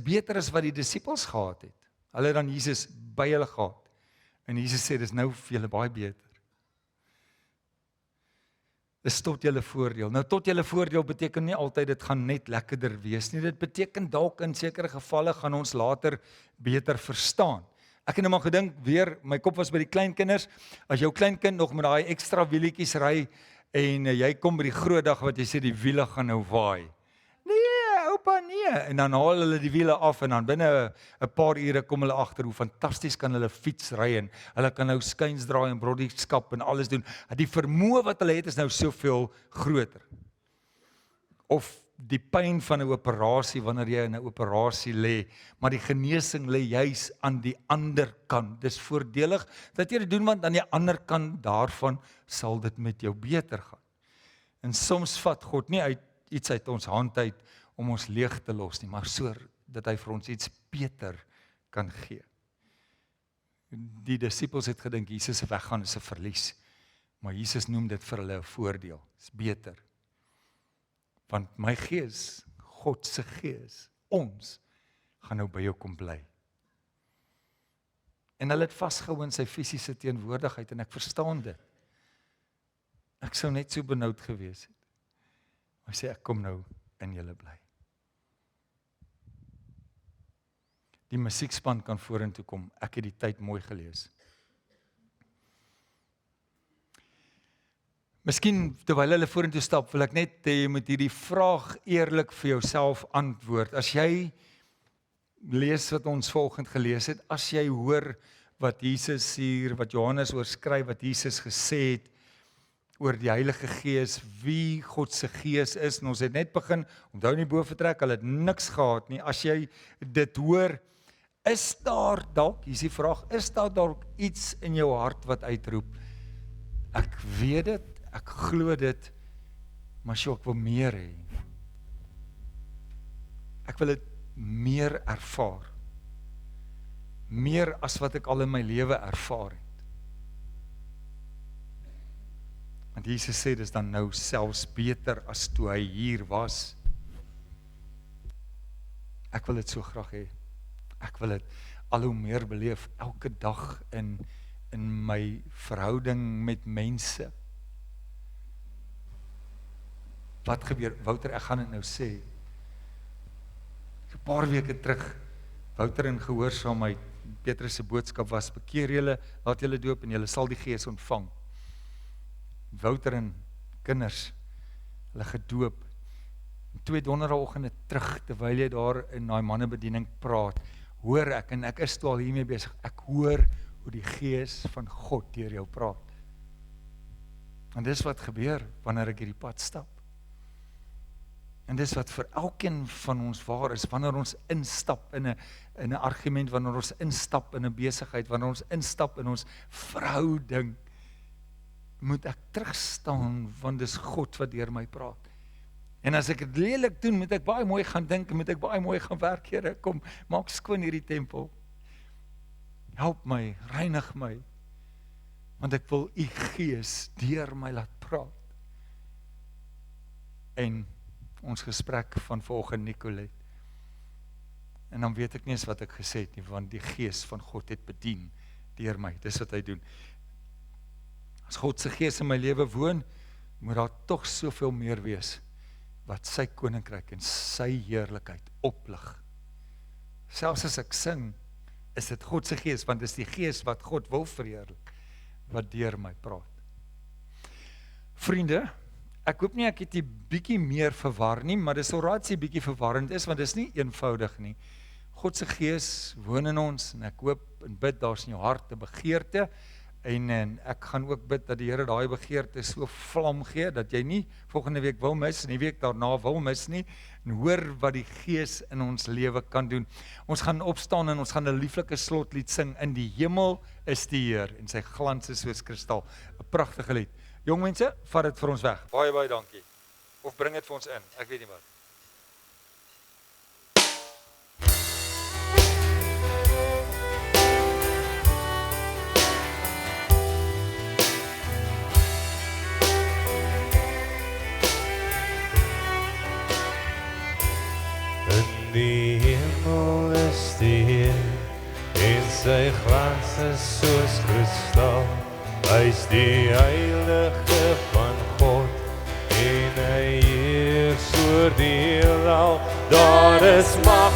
beter as wat die disippels gehad het? Hulle het dan Jesus by hulle gehad. En Jesus sê, dis nou vir julle baie beter. Dis tot julle voordeel. Nou tot julle voordeel beteken nie altyd dit gaan net lekkerder wees nie. Dit beteken dalk in sekere gevalle gaan ons later beter verstaan. Ek het nou maar gedink, weer, my kop was by die kleinkinders, as jou kleinkind nog met daai ekstra wielietjies ry, en jy kom by die groot dag wat jy sê die wiele gaan nou waai. Nee, oupa, nee. En dan haal hulle die wiele af en dan binne 'n paar ure kom hulle agter hoe fantasties kan hulle fiets ry en hulle kan nou skuins draai en broddieskap en alles doen. Die vermoë wat hulle het is nou soveel groter. Of die pyn van 'n operasie wanneer jy in 'n operasie lê, maar die genesing lê juis aan die ander kant. Dis voordelig dat jy dit doen, want aan die ander kant daarvan sal dit met jou beter gaan. En soms vat God nie iets uit ons hand uit om ons leeg te los nie, maar so dat hy vir ons iets beter kan gee. Die disippels het gedink Jesus se weggaan is 'n verlies, maar Jesus noem dit vir hulle 'n voordeel. Dis beter. Want my Gees, God se Gees, ons gaan nou by jou kom bly. En hulle het vasgehou in sy fisiese teenwoordigheid en ek verstaan dit. Ek sou net so benoud gewees het. Hy sê ek kom nou in julle bly. Die musiekspan kan vorentoe kom. Ek het die tyd mooi gelees. Miskien terwyl hulle vorentoe stap, wil ek net hê jy moet hierdie vraag eerlik vir jouself antwoord. As jy lees wat ons volgende gelees het, as jy hoor wat Jesus hier, wat Johannes oorskryf, wat Jesus gesê het oor die Heilige Gees, wie God se Gees is, en ons het net begin, onthou nie bo vertrek, hulle het niks gehad nie. As jy dit hoor, is daar dalk, hier is die vraag, is daar dalk iets in jou hart wat uitroep, ek weet dit, ek glo dit, maar ek wil meer hê. Ek wil dit meer ervaar. Meer as wat ek al in my lewe ervaar het. Want Jesus sê, dis dan nou selfs beter as toe hy hier was. Ek wil dit so graag hê. Ek wil dit al hoe meer beleef, elke dag in my verhouding met mense. Wat gebeur? Wouter, ek gaan dit nou sê. 'n paar weke terug, Wouter in gehoorsaamheid, Petrus se boodskap was, bekeer julle, laat julle doop en julle sal die Gees ontvang. Wouter en kinders, hulle gedoop. En 2 donderdagoggende terug, terwyl jy daar in daai mannebediening praat, hoor ek, en ek is toe al hiermee besig, ek hoor hoe die Gees van God deur jou praat. En dis wat gebeur wanneer ek hierdie pad stap. En dis wat vir elkeen van ons waar is, wanneer ons instap in 'n argument, wanneer ons instap in 'n besigheid, wanneer ons instap in ons verhouding, moet ek terugstaan, want dis God wat deur my praat. En as ek dit lelik doen, moet ek baie mooi gaan dink, moet ek baie mooi gaan werk, Here, kom, maak skoon hierdie tempel. Help my, reinig my, want ek wil u Gees deur my laat praat. En ons gesprek van vanoggend, Nicolet, en dan weet ek nie eens wat ek gesê het nie, want die Gees van God het bedien deur my, dis wat hy doen. As God se Gees in my lewe woon, moet daar tog soveel meer wees, wat sy koninkryk en sy heerlikheid oplig. Selfs as ek sing, is dit God se Gees, want dis die Gees wat God wil verheerlik, wat deur my praat. Vriende, ek hoop nie ek het die bietjie meer verwar nie, maar dis alraai as die bietjie verwarrend is, want dis nie eenvoudig nie. God se Gees woon in ons, en ek hoop en bid, daar's in jou hart 'n begeerte, en ek gaan ook bid dat die Here daai begeerte so vlam gee, dat jy nie volgende week wil mis, en die week daarna wil mis nie, en hoor wat die Gees in ons lewe kan doen. Ons gaan opstaan en ons gaan 'n lieflike slotlied sing, in die hemel is die Heer, en sy glans is soos kristal, 'n pragtige lied. Jong mense, vat dit vir ons weg. Baie, baie dankie. Of bring dit vir ons in, ek weet nie wat. In die hemel is die Heer, en sy glans is soos kristal. Hy is die heilige van God, en hy heers oor die heelal. Daar is mag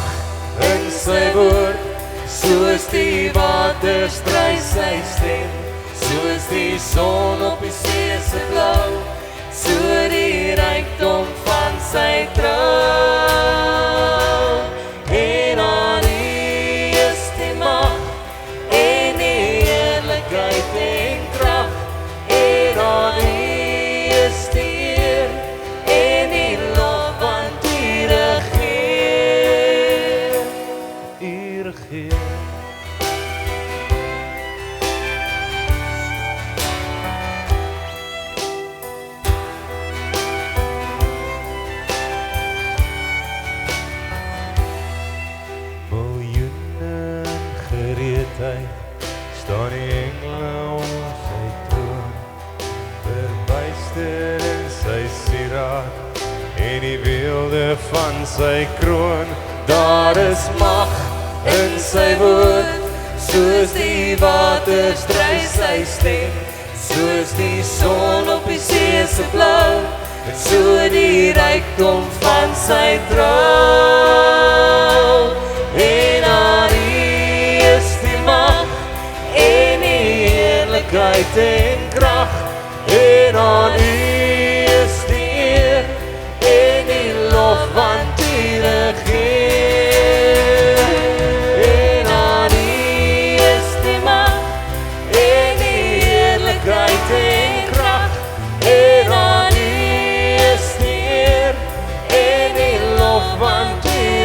in sy woord, soos die waters dry sy stem, soos die son op die see se blou, so die rykdom van sy trou. En aan U is die mag, en die heerlikheid en krag, en aan U is die eer, en die lof, want U regeer, U regeer. Staan die engele om sy troon, verbuister in sy sieraad, en die weelde van sy kroon. Daar is mag in sy woord, soos die waters dry sy stem, soos die son op die see se blou, en so die rykdom van sy trou. En aan U is die mag, en die heerlikheid en krag, en aan U is die eer, en die lof, want U regeer. En aan U is die mag, en die heerlikheid en krag, en aan U is die eer, en die lof, want U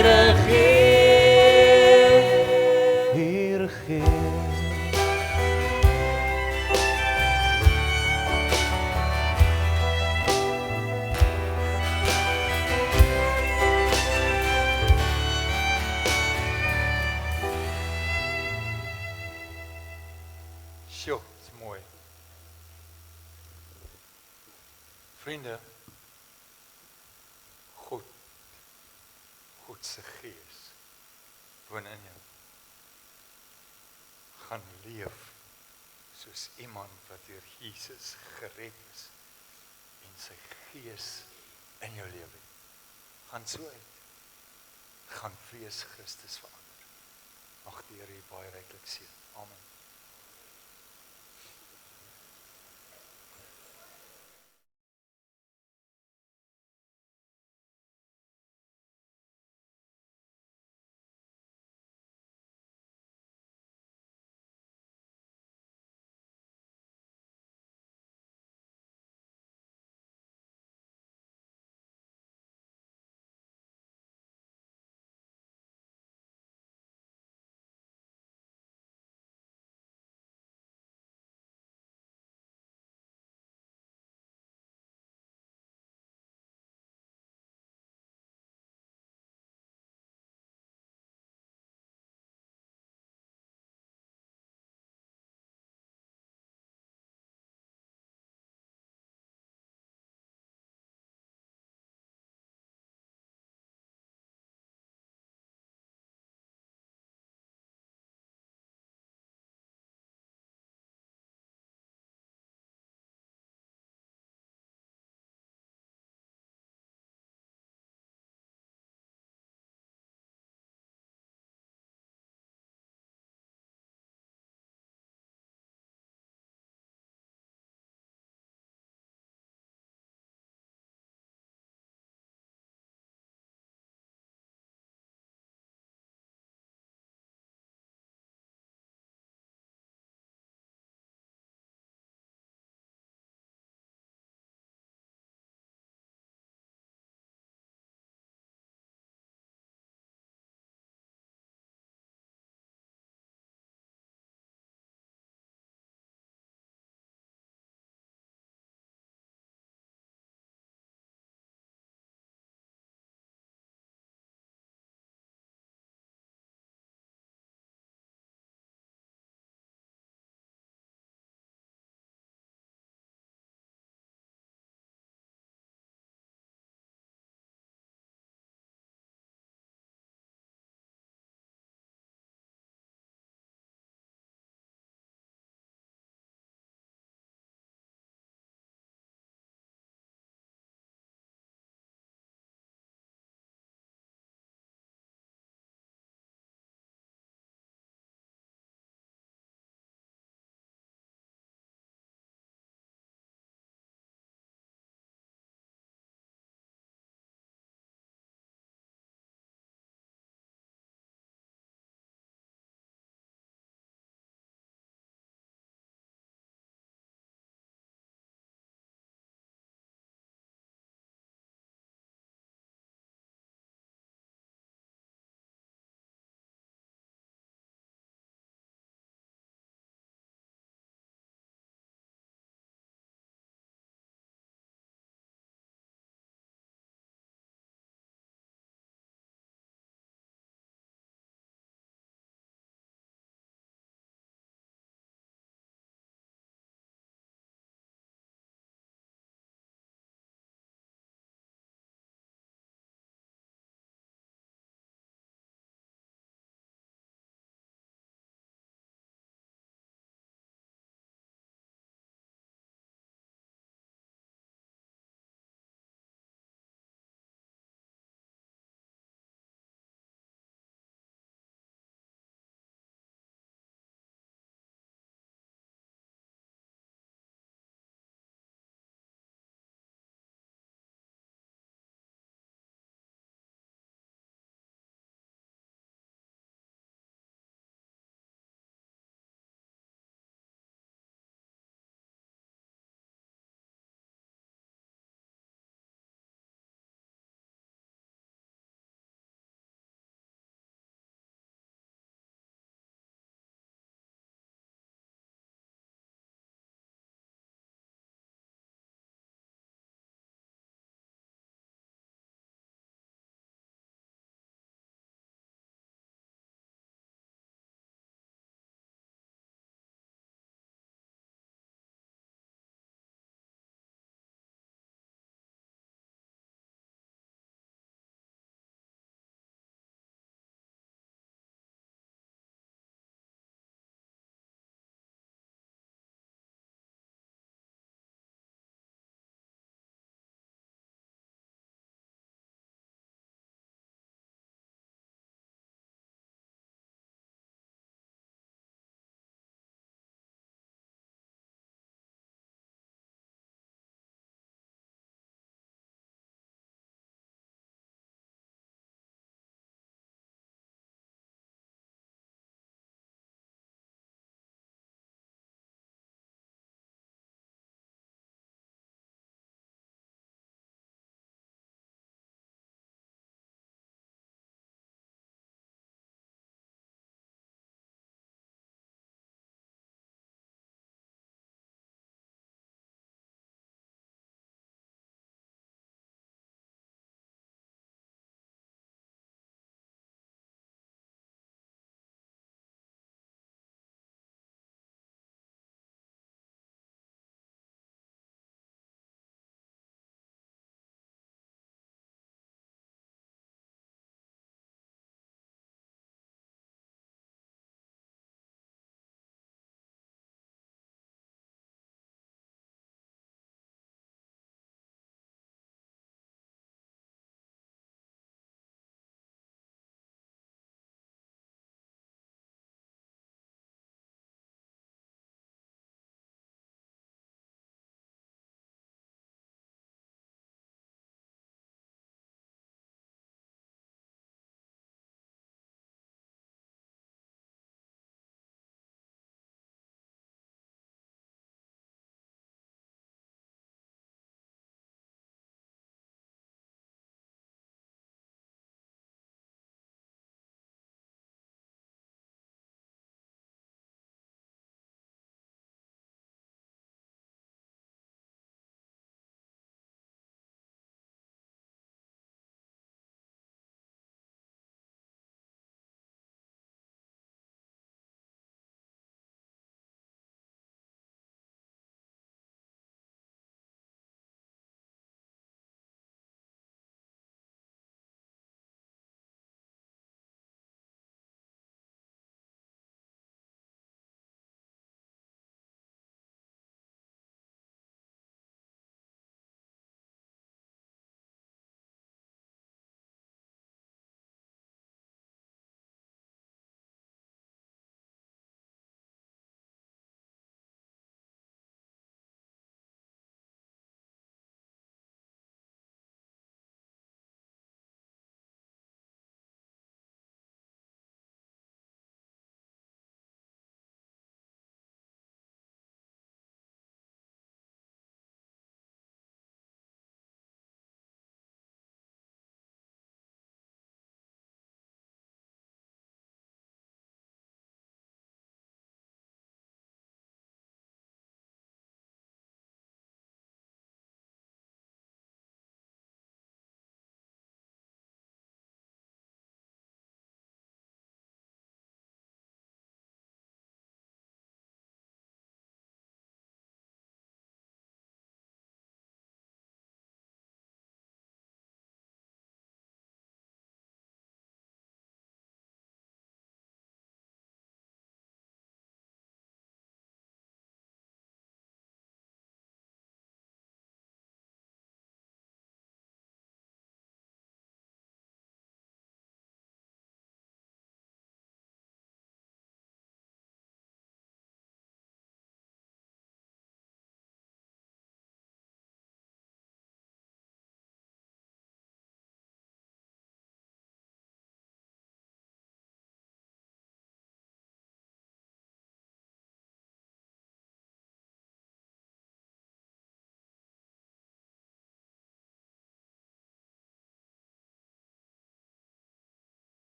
Sjoe, dis mooi. Vriende, God se gees woon in jou. Gaan leef soos iemand wat deur Jesus gered is en sy gees in jou lewe. Gaan so uit. Gaan wees Christus verander. Mag die Here u baie ryklik seën. Amen.